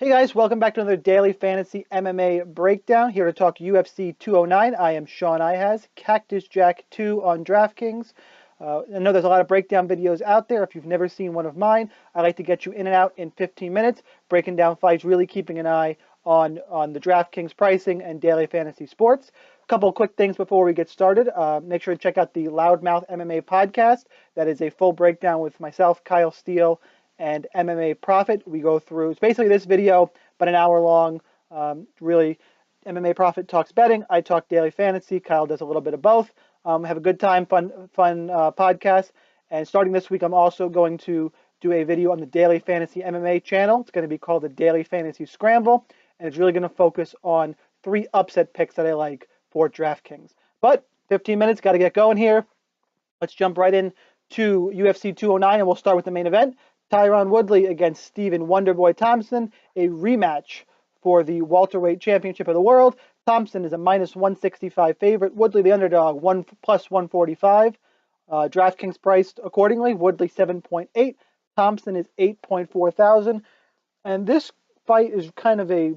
Hey guys, welcome back to another daily fantasy MMA breakdown. Here to talk UFC 209. I am Shaun Cactus Jack 2 on DraftKings. I know there's a lot of breakdown videos out there. If you've never seen one of mine, I like to get you in and out in 15 minutes, breaking down fights, really keeping an eye on the DraftKings pricing and daily fantasy sports. A couple of quick things before we get started. Make sure to check out the Loudmouth MMA podcast. That is a full breakdown with myself, Kyle Steele, and MMA Profit. We go through, it's basically this video, but an hour long. Really, MMA Profit talks betting. I talk daily fantasy. Kyle does a little bit of both. Have a good time, fun podcast. And starting this week, I'm also going to do a video on the Daily Fantasy MMA channel. It's going to be called the Daily Fantasy Scramble, and it's really going to focus on 3 upset picks that I like for DraftKings. But 15 minutes, got to get going here. Let's jump right in to UFC 209, and we'll start with the main event. Tyron Woodley against Stephen Wonderboy Thompson, a rematch for the welterweight championship of the world. Thompson is a minus 165 favorite. Woodley, the underdog, plus 145. DraftKings priced accordingly. Woodley 7.8. Thompson is 8.4 thousand. And this fight is kind of it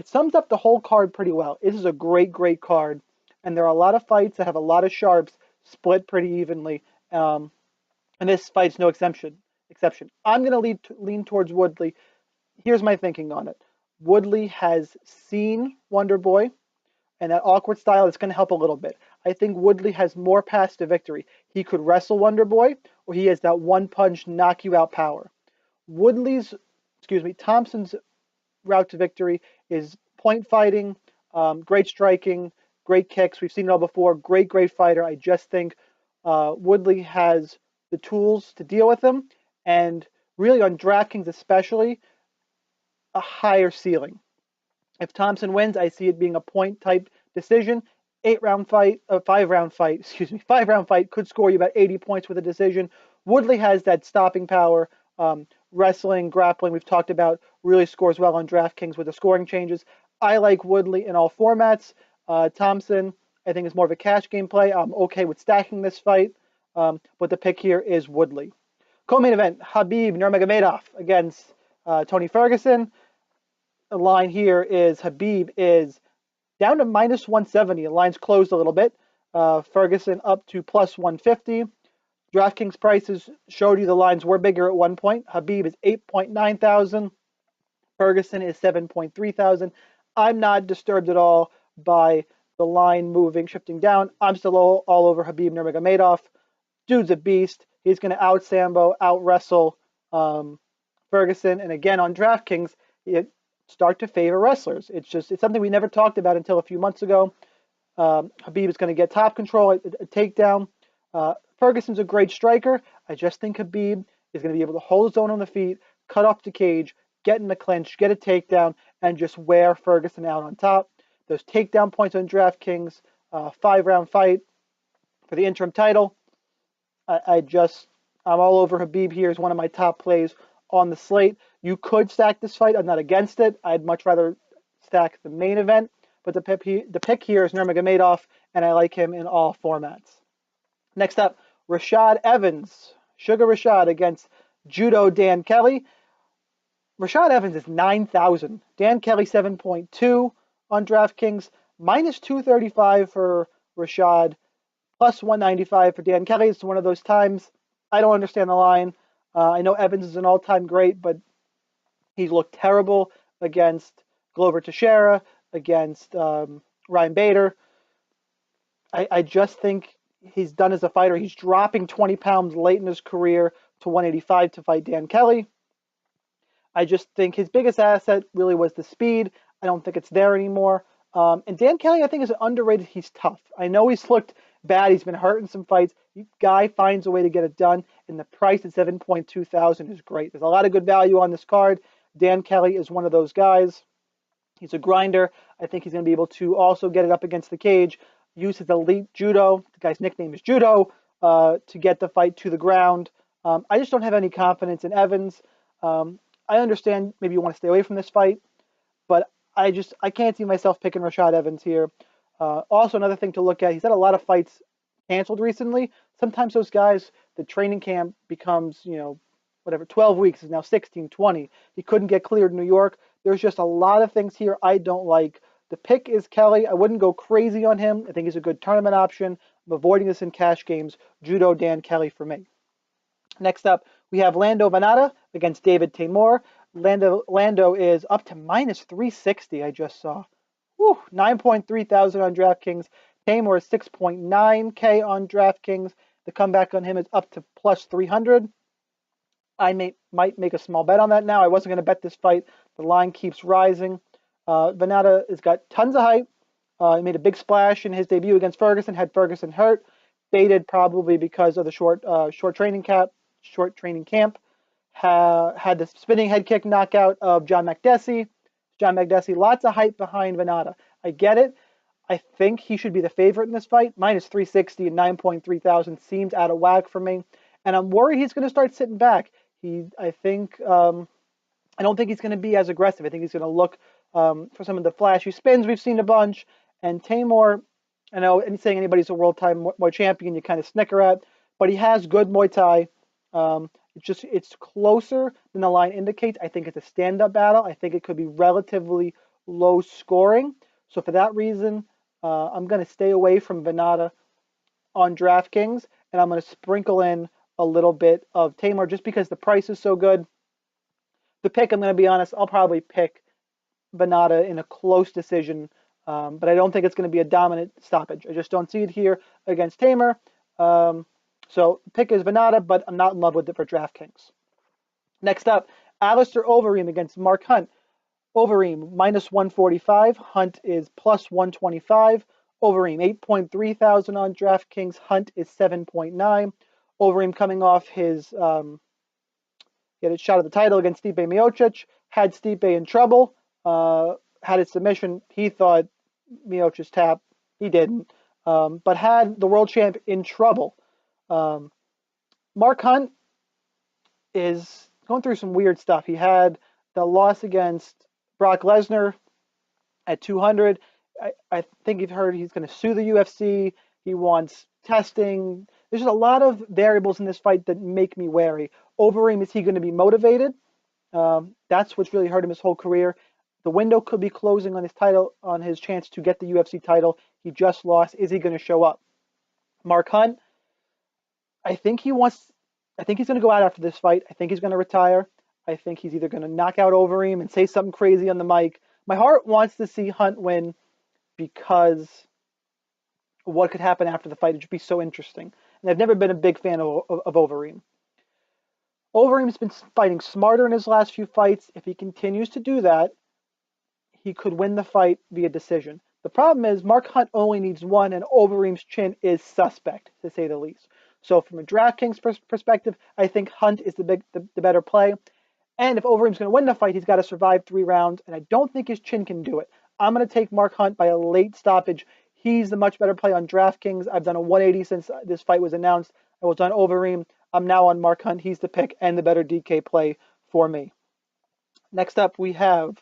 sums up the whole card pretty well. This is a great card. And there are a lot of fights that have a lot of sharps split pretty evenly. And this fight's no exception. I'm going to lean towards Woodley. Here's my thinking on it. Woodley has seen Wonderboy, and that awkward style is going to help a little bit. I think Woodley has more paths to victory. He could wrestle Wonderboy, or he has that one-punch knock-you-out power. Thompson's route to victory is point fighting, great striking, great kicks. We've seen it all before. Great fighter. I just think Woodley has the tools to deal with him. And really on DraftKings especially, a higher ceiling. If Thompson wins, I see it being a point-type decision. 5-round fight, could score you about 80 points with a decision. Woodley has that stopping power. Wrestling, grappling, we've talked about, really scores well on DraftKings with the scoring changes. I like Woodley in all formats. Thompson, I think, is more of a cash game play. I'm okay with stacking this fight, but the pick here is Woodley. Co-main event, Khabib Nurmagomedov against Tony Ferguson. The line here is Khabib is down to minus 170. The line's closed a little bit. Ferguson up to plus 150. DraftKings prices showed you the lines were bigger at one point. Khabib is 8.9 thousand. Ferguson is 7.3 thousand. I'm not disturbed at all by the line shifting down. I'm still all over Khabib Nurmagomedov. Dude's a beast. He's going to out-sambo, out-wrestle Ferguson. And again, on DraftKings, you start to favor wrestlers. It's something we never talked about until a few months ago. Khabib is going to get top control, a takedown. Ferguson's a great striker. I just think Khabib is going to be able to hold his own on the feet, cut off the cage, get in the clinch, get a takedown, and just wear Ferguson out on top. Those takedown points on DraftKings, 5-round fight for the interim title. I'm all over Khabib here as one of my top plays on the slate. You could stack this fight. I'm not against it. I'd much rather stack the main event. But the pick here is Nurmagomedov, and I like him in all formats. Next up, Rashad Evans. Sugar Rashad against Judo Dan Kelly. Rashad Evans is 9,000. Dan Kelly 7.2 on DraftKings. Minus 235 for Rashad. Plus 195 for Dan Kelly. It's one of those times I don't understand the line. I know Evans is an all-time great, but he's looked terrible against Glover Teixeira, against Ryan Bader. I just think he's done as a fighter. He's dropping 20 pounds late in his career to 185 to fight Dan Kelly. I just think his biggest asset really was the speed. I don't think it's there anymore. And Dan Kelly, I think, is underrated. He's tough. I know he's looked bad. He's been hurt in some fights. The guy finds a way to get it done, and the price at 7.2 thousand is great. There's a lot of good value on this card. Dan Kelly is one of those guys. He's a grinder. I think he's going to be able to also get it up against the cage, use his elite judo. The guy's nickname is Judo, to get the fight to the ground. I just don't have any confidence in Evans. I understand maybe you want to stay away from this fight, but I can't see myself picking Rashad Evans here. Also, another thing to look at, he's had a lot of fights canceled recently. Sometimes those guys, the training camp becomes, 12 weeks is now 16, 20. He couldn't get cleared in New York. There's just a lot of things here I don't like. The pick is Kelly. I wouldn't go crazy on him. I think he's a good tournament option. I'm avoiding this in cash games. Judo Dan Kelly for me. Next up, we have Lando Vannata against David Taymor. Lando is up to minus 360, I just saw. Whew, 9.3 thousand on DraftKings. Taymor is 6.9K on DraftKings. The comeback on him is up to plus 300. I might make a small bet on that now. I wasn't going to bet this fight. The line keeps rising. Vannata has got tons of hype. He made a big splash in his debut against Ferguson. Had Ferguson hurt, baited probably because of the short training camp. Had the spinning head kick knockout of John Makdessi. Lots of hype behind Vannata. I get it. I think he should be the favorite in this fight. Minus 360 and 9.3 thousand seems out of whack for me. And I'm worried he's going to start sitting back. I don't think he's going to be as aggressive. I think he's going to look for some of the flashy spins we've seen a bunch. And Taymor, I know saying anybody's a world Muay champion, you kind of snicker at, but he has good Muay Thai. It's closer than the line indicates. I think it's a stand-up battle. I think it could be relatively low scoring. So for that reason, I'm going to stay away from Vannata on DraftKings, and I'm going to sprinkle in a little bit of Taymor just because the price is so good. The pick, I'm going to be honest, I'll probably pick Vannata in a close decision, but I don't think it's going to be a dominant stoppage. I just don't see it here against Taymor. So pick is Vannata, but I'm not in love with it for DraftKings. Next up, Alistair Overeem against Mark Hunt. Overeem minus 145. Hunt is plus 125. Overeem 8.3 thousand on DraftKings. Hunt is 7.9. Overeem coming off his he had a shot at the title against Stipe Miocic. Had Stipe in trouble. Had his submission. He thought Miocic's tap. He didn't. But had the world champ in trouble. Mark Hunt is going through some weird stuff. He had the loss against Brock Lesnar at 200. I think you've heard he's going to sue the UFC. He wants testing. There's just a lot of variables in this fight that make me wary. Overeem, is he going to be motivated? That's what's really hurt him his whole career. The window could be closing on his title, on his chance to get the UFC title. He just lost. Is he going to show up? Mark Hunt, I think he's going to go out after this fight. I think he's going to retire. I think he's either going to knock out Overeem and say something crazy on the mic. My heart wants to see Hunt win because what could happen after the fight. It should be so interesting. And I've never been a big fan of Overeem. Overeem's been fighting smarter in his last few fights. If he continues to do that, he could win the fight via decision. The problem is Mark Hunt only needs one, and Overeem's chin is suspect, to say the least. So from a DraftKings perspective, I think Hunt is the better play. And if Overeem's going to win the fight, he's got to survive 3 rounds, and I don't think his chin can do it. I'm going to take Mark Hunt by a late stoppage. He's the much better play on DraftKings. I've done a 180 since this fight was announced. I was on Overeem. I'm now on Mark Hunt. He's the pick and the better DK play for me. Next up, we have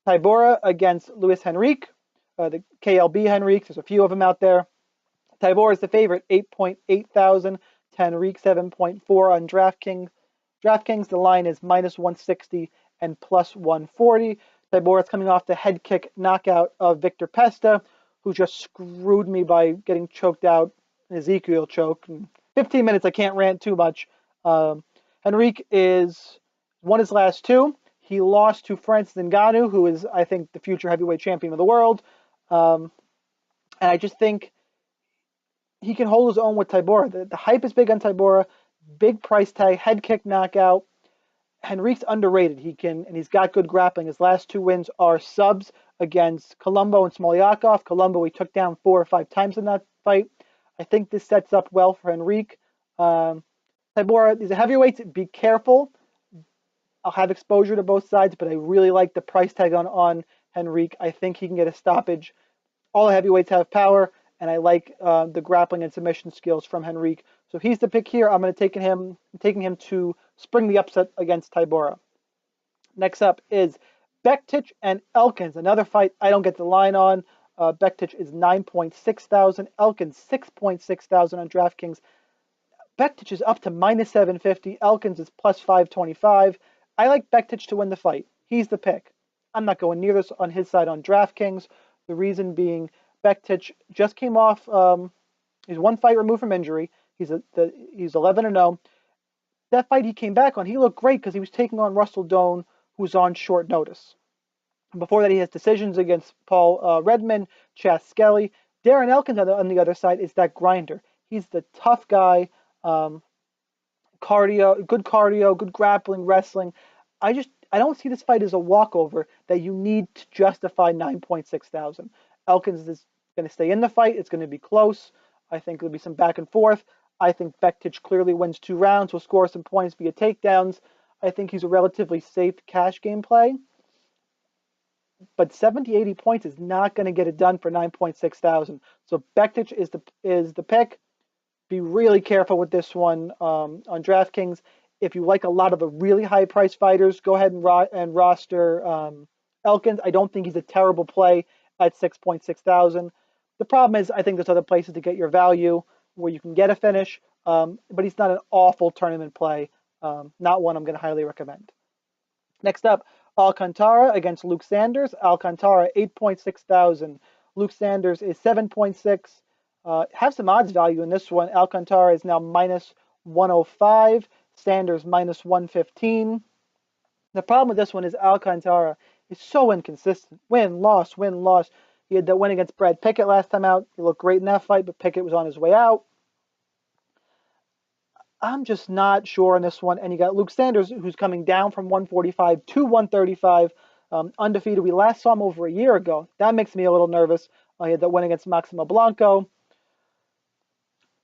Taybor against Luis Henrique, the KLB Henrique. There's a few of them out there. Taybor is the favorite, 8.8 thousand. Henrique 7.4 on DraftKings. DraftKings, the line is minus 160 and plus 140. Taybor is coming off the head kick knockout of Victor Pesta, who just screwed me by getting choked out, an Ezekiel choke. In 15 minutes, I can't rant too much. Henrique won his last 2. He lost to Francis Ngannou, who is, I think, the future heavyweight champion of the world. And I just think he can hold his own with Taybor. The hype is big on Taybor. Big price tag, head kick knockout. Henrique's underrated. He's got good grappling. His last 2 wins are subs against Colombo and Smolyakov. Colombo he took down 4 or 5 times in that fight. I think this sets up well for Henrique. Taybor, these are heavyweights. Be careful. I'll have exposure to both sides, but I really like the price tag on Henrique. I think he can get a stoppage. All the heavyweights have power, and I like the grappling and submission skills from Henrique. So he's the pick here. I'm taking him to spring the upset against Taybor. Next up is Bektic and Elkins, another fight I don't get the line on. Bektic is 9.6 thousand. Elkins 6.6 thousand on DraftKings. Bektic is up to minus 750. Elkins is plus 525. I like Bektic to win the fight. He's the pick. I'm not going near this on his side on DraftKings. The reason being, Bektic just came off. He's one fight removed from injury. He's 11-0. That fight he came back on, he looked great because he was taking on Russell Doan, who's on short notice. Before that, he has decisions against Paul Redman, Chas Skelly. Darren Elkins on the other side is that grinder. He's the tough guy, cardio, good grappling, wrestling. I don't see this fight as a walkover that you need to justify 9.6 thousand. Elkins is going to stay in the fight. It's going to be close. I think there'll be some back and forth. I think Bektic clearly wins 2 rounds. Will score some points via takedowns. I think he's a relatively safe cash game play. But 70, 80 points is not going to get it done for 9.6 thousand. So Bektic is the pick. Be really careful with this one on DraftKings. If you like a lot of the really high-priced fighters, go ahead and roster Elkins. I don't think he's a terrible play at 6.6 thousand. The problem is I think there's other places to get your value where you can get a finish, but he's not an awful tournament play. Not one I'm going to highly recommend. Next up, Alcantara against Luke Sanders. Alcantara 8.6 thousand. Luke Sanders is 7.6. Have some odds value in this one. Alcantara is now minus 105. Sanders minus 115. The problem with this one is Alcantara is so inconsistent. Win, loss, win, loss. He had that win against Brad Pickett last time out. He looked great in that fight, but Pickett was on his way out. I'm just not sure on this one. And you got Luke Sanders, who's coming down from 145 to 135, undefeated. We last saw him over a year ago. That makes me a little nervous. He had that win against Maximo Blanco.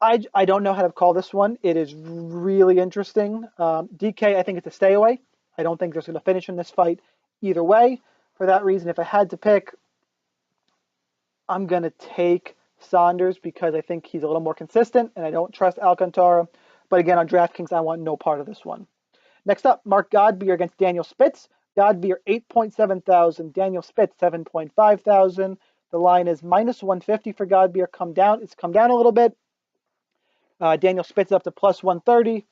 I don't know how to call this one. It is really interesting. DK, I think it's a stay away. I don't think there's going to finish in this fight either way. For that reason, if I had to pick, I'm going to take Saunders because I think he's a little more consistent, and I don't trust Alcantara. But again, on DraftKings, I want no part of this one. Next up, Mark Godbeer against Daniel Spitz. Godbeer 8.7 thousand. Daniel Spitz 7.5 thousand. The line is minus 150 for Godbeer. It's come down a little bit. Daniel Spitz up to plus 130.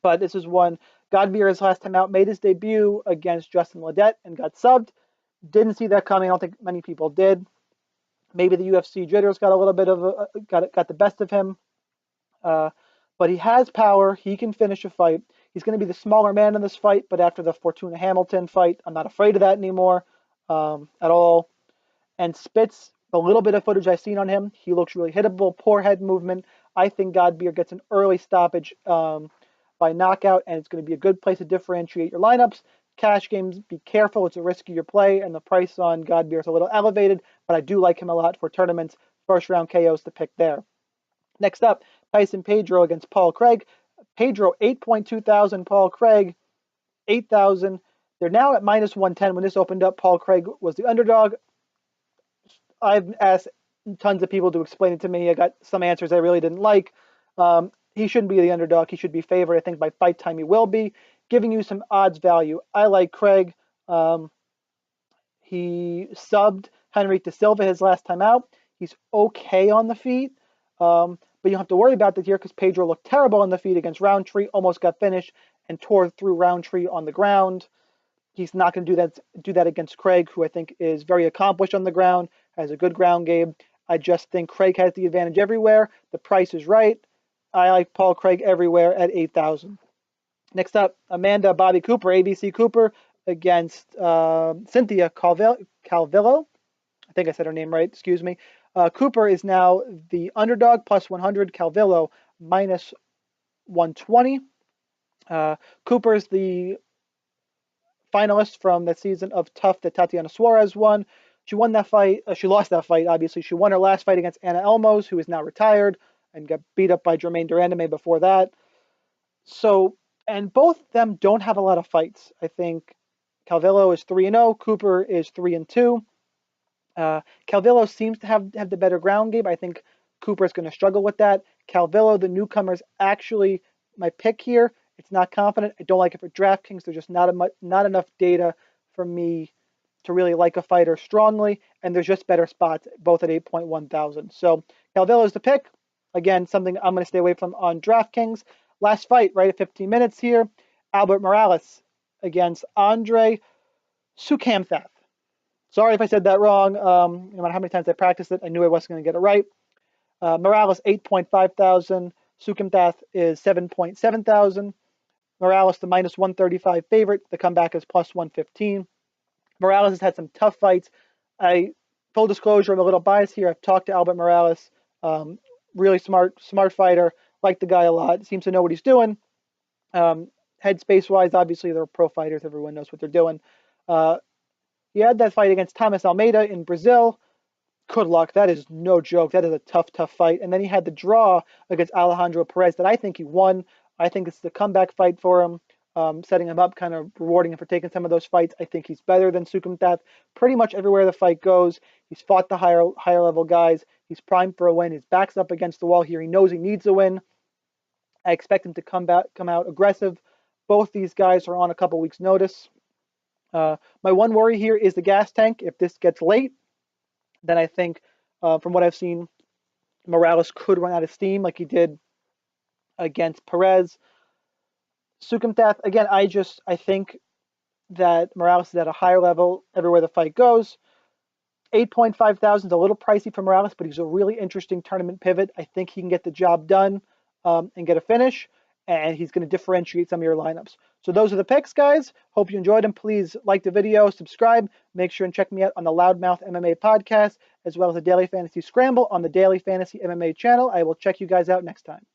But this is one. Godbeer, his last time out, made his debut against Justin Ledet and got subbed. Didn't see that coming. I don't think many people did. Maybe the UFC jitters got a little bit of got the best of him. But he has power. He can finish a fight. He's going to be the smaller man in this fight, but after the Fortuna Hamilton fight, I'm not afraid of that anymore at all. And Spitz, the little bit of footage I've seen on him, he looks really hittable, poor head movement. I think Godbeer gets an early stoppage by knockout, and it's going to be a good place to differentiate your lineups. Cash games, be careful. It's a riskier play, and the price on Godbeer is a little elevated, but I do like him a lot for tournaments. First round KOs to pick there. Next up, Tyson Pedro against Paul Craig. Pedro 8.2 thousand. Paul Craig 8,000. They're now at minus 110. When this opened up, Paul Craig was the underdog. I've asked tons of people to explain it to me. I got some answers I really didn't like. He shouldn't be the underdog. He should be favored. I think by fight time he will be. Giving you some odds value. I like Craig. He subbed Henrique de Silva his last time out. He's okay on the feet. But you don't have to worry about that here because Pedro looked terrible on the feet against Roundtree, almost got finished, and tore through Roundtree on the ground. He's not going to do that against Craig, who I think is very accomplished on the ground, has a good ground game. I just think Craig has the advantage everywhere. The price is right. I like Paul Craig everywhere at 8,000. Next up, Amanda Bobby Cooper, ABC Cooper, against Cynthia Calvillo. I think I said her name right, excuse me. Cooper is now the underdog, plus 100. Calvillo, minus 120. Cooper is the finalist from the season of Tough that Tatiana Suarez won. She won that fight. She lost that fight, obviously. She won her last fight against Anna Elmos, who is now retired, and got beat up by Jermaine Durandame before that. So, and both of them don't have a lot of fights. I think Calvillo is 3-0. Cooper is 3-2. Calvillo seems to have the better ground game. I think Cooper is going to struggle with that. Calvillo, the newcomer, is actually my pick here. It's not confident. I don't like it for DraftKings. There's just not enough data for me to really like a fighter strongly, and there's just better spots, both at 8.1 thousand. So Calvillo is the pick. Again, something I'm going to stay away from on DraftKings. Last fight, right at 15 minutes here. Albert Morales against Andre Sukamthath. Sorry if I said that wrong. No matter how many times I practiced it, I knew I wasn't going to get it right. Morales 8.5 thousand. Sukamthath is 7.7 thousand. Morales the minus 135 favorite. The comeback is plus 115. Morales has had some tough fights. Full disclosure, I'm a little biased here. I've talked to Albert Morales. Really smart fighter. Like the guy a lot. Seems to know what he's doing. Headspace wise, obviously they're pro fighters. Everyone knows what they're doing. He had that fight against Thomas Almeida in Brazil. Good luck. That is no joke. That is a tough fight. And then he had the draw against Alejandro Perez that I think he won. I think it's the comeback fight for him, setting him up, kind of rewarding him for taking some of those fights. I think he's better than Sukamthath pretty much everywhere the fight goes. He's fought the higher level guys. He's primed for a win. His back's up against the wall here. He knows he needs a win. I expect him to come out aggressive. Both these guys are on a couple weeks' notice. My one worry here is the gas tank. If this gets late, then I think, from what I've seen, Morales could run out of steam like he did against Perez. Sukamthath, again, I think that Morales is at a higher level everywhere the fight goes. 8.5 thousand is a little pricey for Morales, but he's a really interesting tournament pivot. I think he can get the job done and get a finish, and he's going to differentiate some of your lineups. So those are the picks, guys. Hope you enjoyed them. Please like the video, subscribe. Make sure and check me out on the Loudmouth MMA podcast, as well as the Daily Fantasy Scramble on the Daily Fantasy MMA channel. I will check you guys out next time.